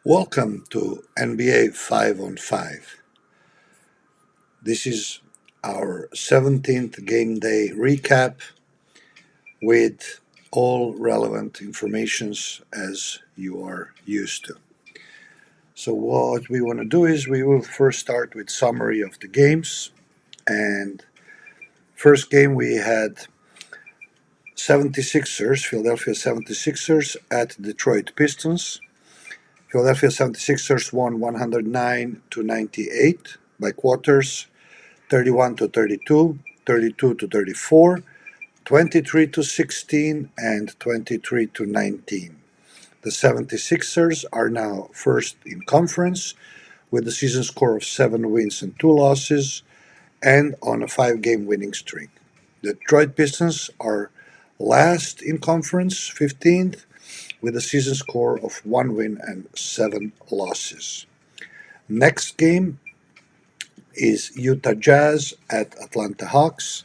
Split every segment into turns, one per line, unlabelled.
Welcome to NBA 5 on 5. This is our 17th game day recap with all relevant informations as you are used to. So what we want to do is we will first start with summary of the games. And first game we had 76ers, Philadelphia 76ers at Detroit Pistons. Philadelphia 76ers won 109-98 by quarters, 31-32, 32-34, 23-16, and 23-19. The 76ers are now first in conference with a season score of 7 wins and 2 losses and on a 5-game winning streak. The Detroit Pistons are last in conference, 15th, with a season score of 1 win and 7 losses. Next game is Utah Jazz at Atlanta Hawks.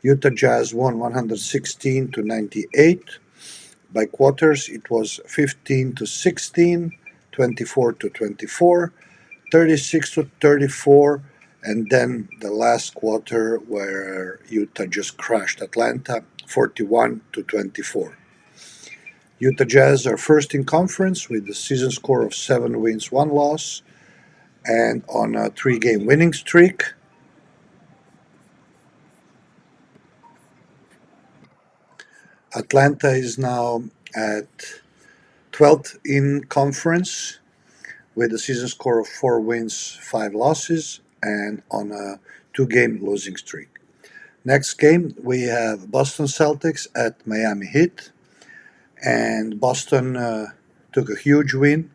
Utah Jazz won 116-98. By quarters, it was 15-16, 24-24, 36-34, and then the last quarter where Utah just crashed Atlanta, 41-24. Utah Jazz are first in conference with a season score of 7 wins, 1 loss, and on a 3-game winning streak. Atlanta is now at 12th in conference with a season score of 4 wins, 5 losses, and on a 2-game losing streak. Next game, we have Boston Celtics at Miami Heat. And Boston took a huge win,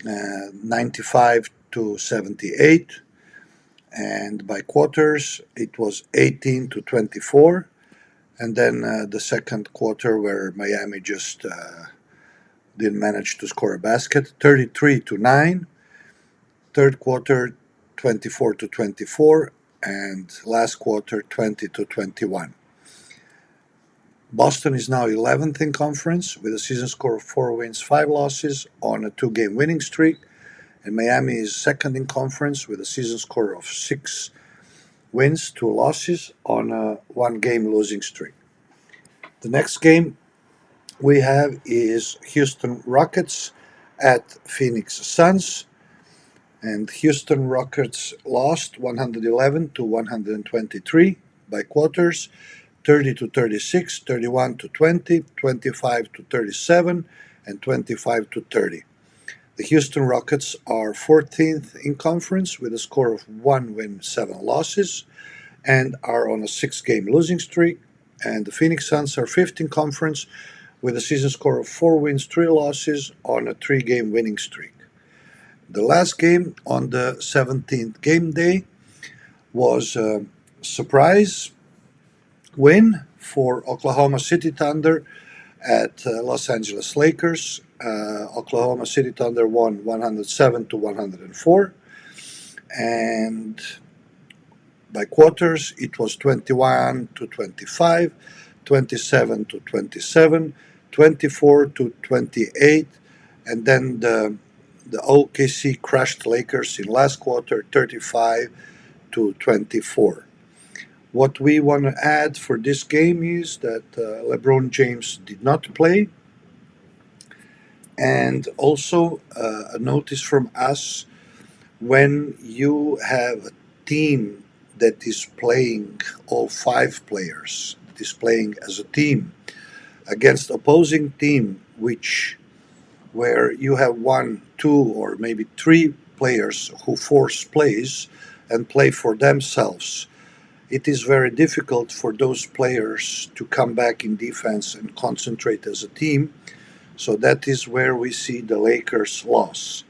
95-78. And by quarters, it was 18-24. And then the second quarter where Miami just didn't manage to score a basket, 33-9. Third quarter, 24-24. And last quarter, 20-21. Boston is now 11th in conference with a season score of 4 wins, 5 losses on a 2-game winning streak. And Miami is second in conference with a season score of 6 wins, 2 losses on a 1-game losing streak. The next game we have is Houston Rockets at Phoenix Suns. And Houston Rockets lost 111-123 by quarters, 30-36, 31-20, 25-37, and 25-30. The Houston Rockets are 14th in conference with a score of 1 win, 7 losses, and are on a 6-game losing streak. And the Phoenix Suns are 5th in conference with a season score of 4 wins, 3 losses on a 3-game winning streak. The last game on the 17th game day was a surprise win for Oklahoma City Thunder at Los Angeles Lakers. Oklahoma City Thunder won 107-104, and by quarters it was 21-25, 27-27, 24-28, and then the OKC crushed Lakers in last quarter, 35-24. What we want to add for this game is that LeBron James did not play. And also a notice from us, when you have a team that is playing all 5 players, that is playing as a team against opposing team, where you have 1, 2, or maybe 3 players who force plays and play for themselves, it is very difficult for those players to come back in defense and concentrate as a team. So that is where we see the Lakers' loss.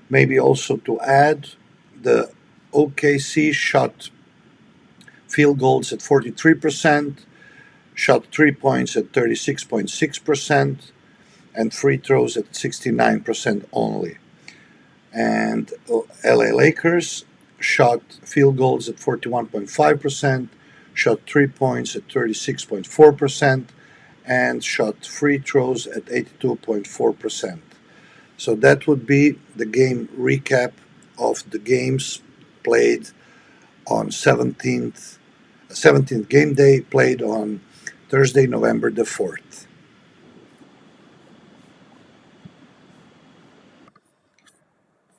Maybe also to add, the OKC shot field goals at 43%, shot 3 points at 36.6%, and free throws at 69% only. And LA Lakers shot field goals at 41.5%, shot 3 points at 36.4%, and shot free throws at 82.4%. So that would be the game recap of the games played on 17th game day, played on Thursday, November the 4th.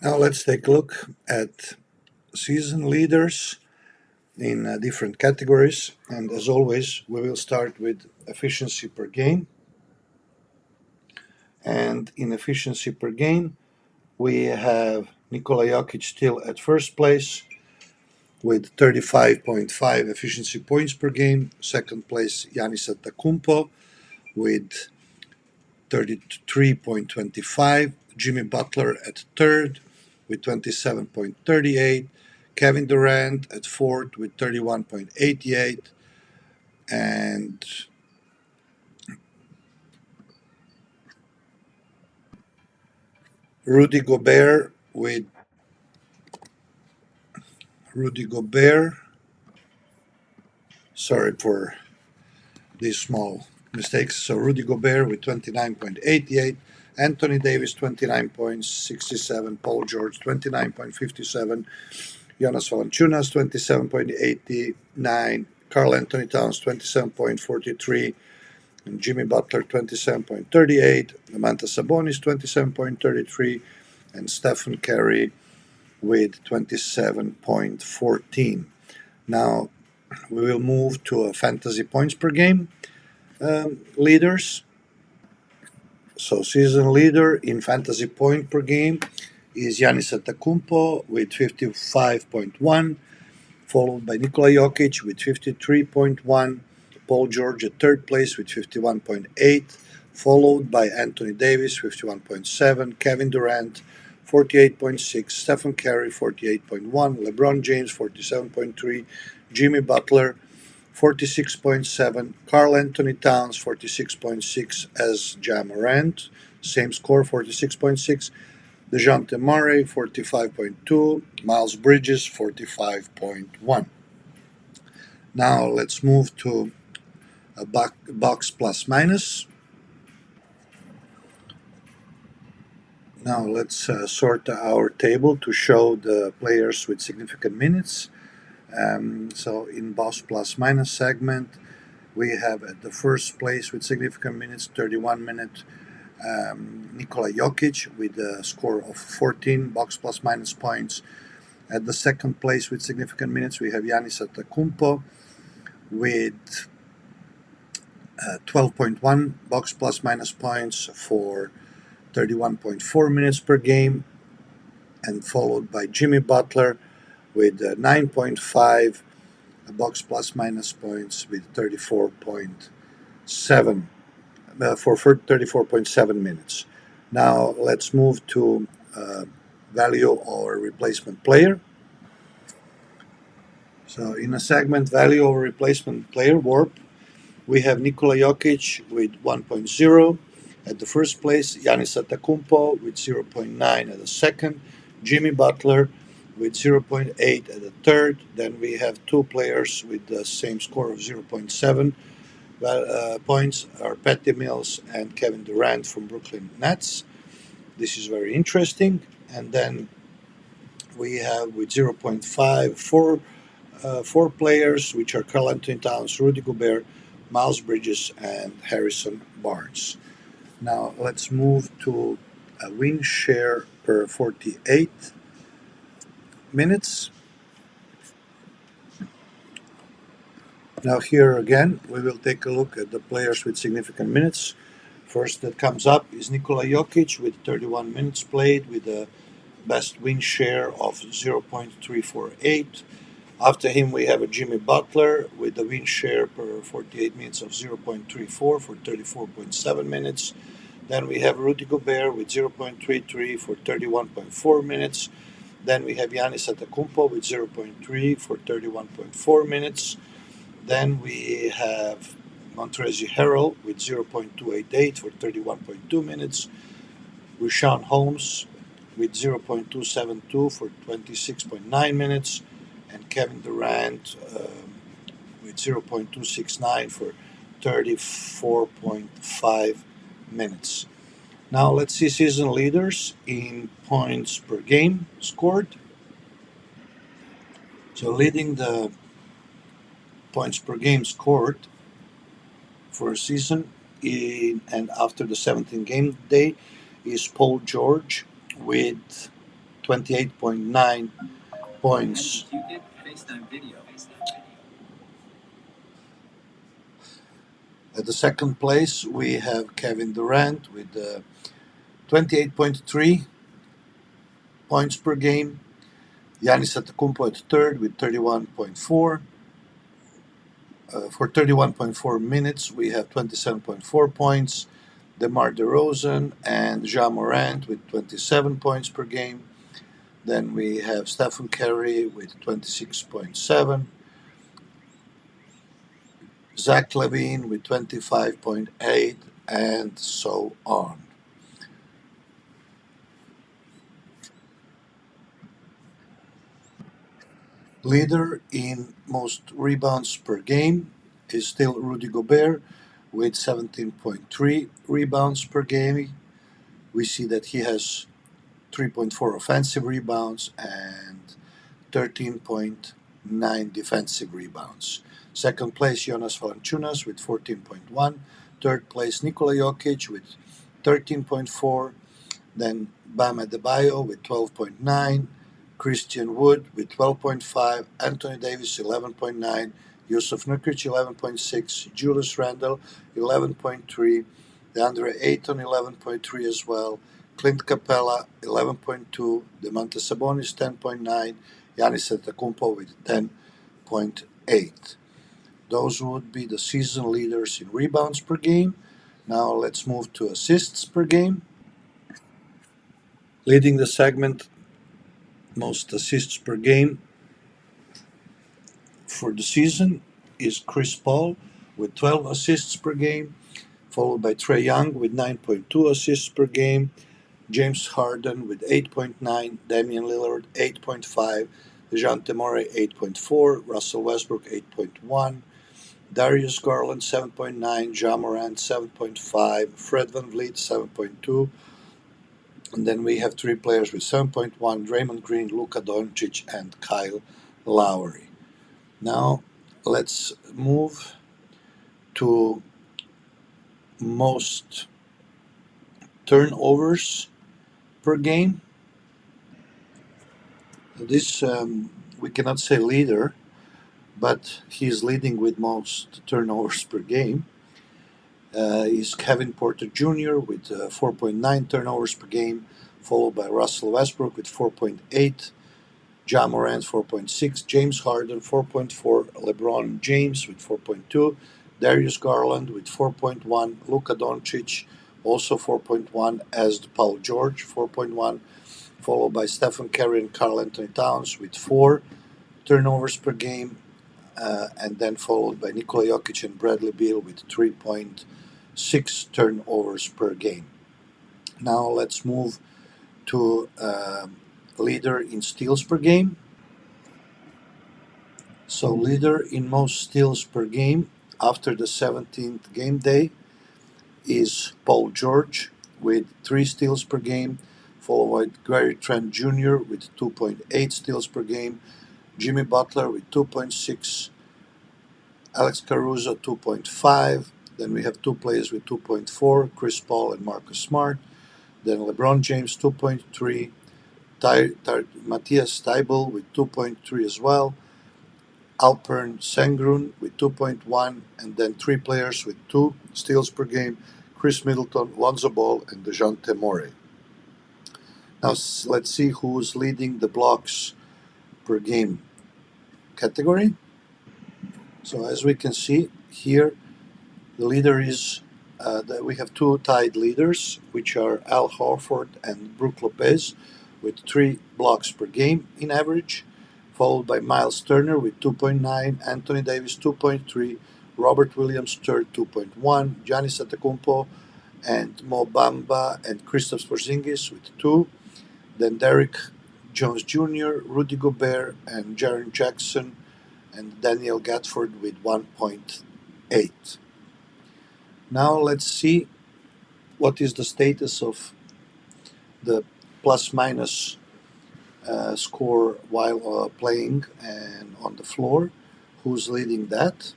Now let's take a look at season leaders in different categories. And as always, we will start with efficiency per game. And in efficiency per game, we have Nikola Jokic still at first place with 35.5 efficiency points per game. Second place, Giannis Antetokounmpo with 33.25. Jimmy Butler at third with 27.38. Kevin Durant at fourth with 31.88. And Rudy Gobert with Rudy Gobert. Sorry for these small mistakes. So Rudy Gobert with 29.88, Anthony Davis 29.67, Paul George 29.57, Jonas Valanciunas 27.89, Karl Anthony Towns 27.43, and Jimmy Butler 27.38, Domantas Sabonis 27.33, and Stephen Curry with 27.14. Now we will move to a fantasy points per game leaders. So season leader in fantasy point per game is Giannis Antetokounmpo with 55.1, followed by Nikola Jokic with 53.1, Paul George at third place with 51.8, followed by Anthony Davis 51.7, Kevin Durant 48.6, Stephen Curry 48.1, LeBron James 47.3, Jimmy Butler 46.7, Karl Anthony Towns 46.6 as Ja Morant, same score 46.6, DeJounte Murray 45.2, Miles Bridges 45.1. Now let's move to a box plus minus. Now let's sort our table to show the players with significant minutes. So in box plus minus segment, we have at the first place with significant minutes, 31 minutes, Nikola Jokic with a score of 14 box plus minus points. At the second place with significant minutes, we have Giannis Antetokounmpo with 12.1 box plus minus points for 31.4 minutes per game, and followed by Jimmy Butler with 9.5 box plus minus points with 34.7 for 34.7 minutes. Now let's move to value or replacement player. So in a segment value or replacement player VORP, we have Nikola Jokic with 1.0 at the first place, Giannis Antetokounmpo with 0.9 at the second, Jimmy Butler with 0.8 at the third. Then we have two players with the same score of 0.7 points are Patty Mills and Kevin Durant from Brooklyn Nets. This is very interesting. And then we have with 0.5 four players, which are Karl Anthony Towns, Rudy Gobert, Miles Bridges, and Harrison Barnes. Now let's move to a win share per 48 minutes. Now here again, we will take a look at the players with significant minutes. First that comes up is Nikola Jokic with 31 minutes played with a best win share of 0.348. After him, we have a Jimmy Butler with a win share per 48 minutes of 0.34 for 34.7 minutes. Then we have Rudy Gobert with 0.33 for 31.4 minutes. Then we have Giannis Antetokounmpo with 0.3 for 31.4 minutes. Then we have Montrezl Harrell with 0.288 for 31.2 minutes. Richaun Holmes with 0.272 for 26.9 minutes. And Kevin Durant with 0.269 for 34.5 minutes. Now let's see season leaders in points per game scored. So leading the points per game scored for a season and after the 17th game day is Paul George with 28.9 points. At the second place, we have Kevin Durant with 28.3 points per game. Giannis Antetokounmpo at third with 31.4. For 31.4 minutes, we have 27.4 points. DeMar DeRozan and Ja Morant with 27 points per game. Then we have Stephen Curry with 26.7. Zach LaVine with 25.8, and so on. Leader in most rebounds per game is still Rudy Gobert with 17.3 rebounds per game. We see that he has 3.4 offensive rebounds and 13.9 defensive rebounds. Second place, Jonas Valanciunas with 14.1. Third place, Nikola Jokic with 13.4. Then Bam Adebayo with 12.9. Christian Wood with 12.5. Anthony Davis 11.9. Yusuf Nurkic 11.6. Julius Randle 11.3. DeAndre Ayton 11.3 as well. Clint Capella 11.2. Domantas Sabonis 10.9. Giannis Antetokounmpo with 10.8. Those would be the season leaders in rebounds per game. Now let's move to assists per game. Leading the segment, most assists per game for the season is Chris Paul with 12 assists per game, followed by Trae Young with 9.2 assists per game, James Harden with 8.9, Damian Lillard 8.5, DeJounte Murray 8.4, Russell Westbrook 8.1, Darius Garland 7.9, Ja Morant 7.5, Fred VanVleet 7.2, and then we have three players with 7.1, Draymond Green, Luka Doncic, and Kyle Lowry. Now let's move to most turnovers per game. This we cannot say leader, but he's leading with most turnovers per game. Is Kevin Porter Jr. with 4.9 turnovers per game, followed by Russell Westbrook with 4.8, Ja Morant 4.6, James Harden 4.4, LeBron James with 4.2, Darius Garland with 4.1, Luka Doncic also 4.1, as Paul George 4.1, followed by Stephen Curry and Karl Anthony Towns with 4 turnovers per game, and then followed by Nikola Jokic and Bradley Beal with 3.6 turnovers per game. Now let's move to leader in steals per game. So leader in most steals per game after the 17th game day is Paul George with 3 steals per game, followed by Gary Trent Jr. with 2.8 steals per game, Jimmy Butler with 2.6, Alex Caruso 2.5. Then we have 2 players with 2.4, Chris Paul and Marcus Smart. Then LeBron James 2.3, Matthias Thybulle with 2.3 as well, Alpern Sengun with 2.1, and then 3 players with 2 steals per game, Chris Middleton, Lonzo Ball, and DeJounte Murray. Now let's see who's leading the blocks per game category. So as we can see here, the leader is that we have 2 tied leaders, which are Al Horford and Brook Lopez, with 3 blocks per game in average, followed by Miles Turner with 2.9, Anthony Davis 2.3, Robert Williams III 2.1, Giannis Antetokounmpo and Mo Bamba and Kristaps Porzingis with 2, then Derrick Jones Jr., Rudy Gobert, and Jaren Jackson and Daniel Gafford with 1.8. Now let's see what is the status of the plus minus score while playing and on the floor, who's leading that.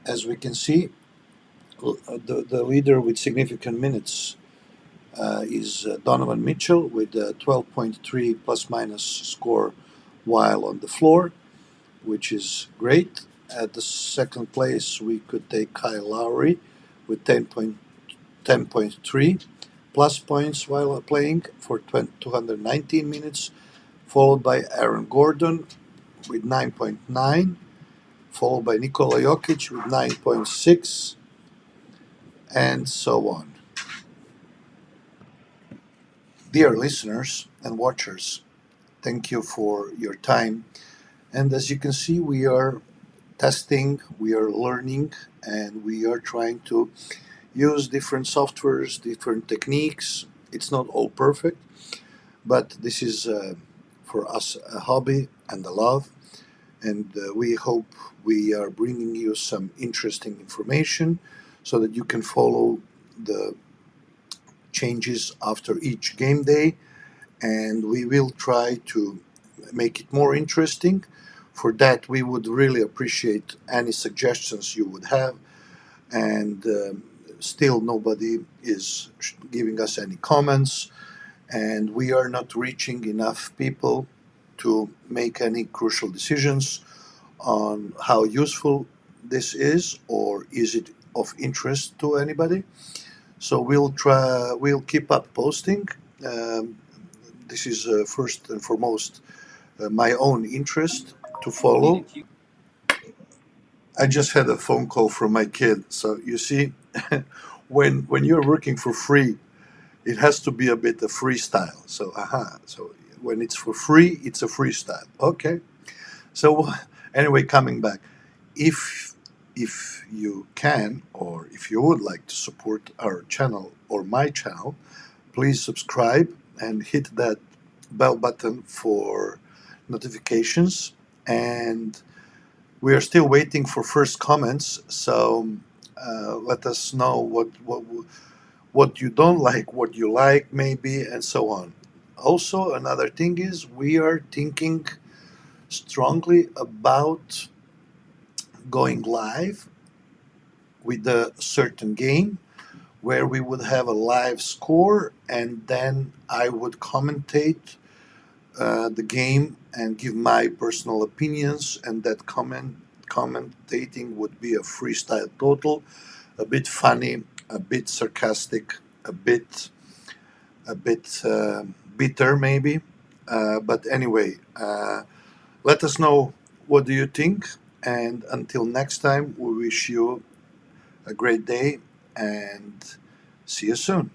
As we can see, the leader with significant minutes is Donovan Mitchell with a 12.3 plus minus score while on the floor, which is great. At the second place, we could take Kyle Lowry with 10.3 plus points while playing for 219 minutes, followed by Aaron Gordon with 9.9, followed by Nikola Jokic with 9.6, and so on. Dear listeners and watchers, thank you for your time. And as you can see, we are testing, we are learning, and we are trying to use different softwares, different techniques. It's not all perfect, but this is for us a hobby and a love. And we hope we are bringing you some interesting information so that you can follow the changes after each game day. And we will try to make it more interesting. For that, we would really appreciate any suggestions you would have. And still, nobody is giving us any comments, and we are not reaching enough people to make any crucial decisions on how useful this is, or is it of interest to anybody. So we'll keep up posting. Um, this is first and foremost my own interest to follow. I just had a phone call from my kid. So you see, when you're working for free, it has to be a bit of freestyle. So So when it's for free, it's a freestyle. Okay. So anyway, coming back, if you can, or if you would like to support our channel or my channel, please subscribe and hit that bell button for notifications. And we are still waiting for first comments. So let us know what you don't like, what you like, maybe, and so on. Also, another thing is we are thinking strongly about going live with a certain game where we would have a live score, and then I would commentate the game and give my personal opinions, and that commentating would be a freestyle total, a bit funny, a bit sarcastic, a bit bitter maybe. But anyway, let us know what do you think. And until next time, we wish you a great day and see you soon.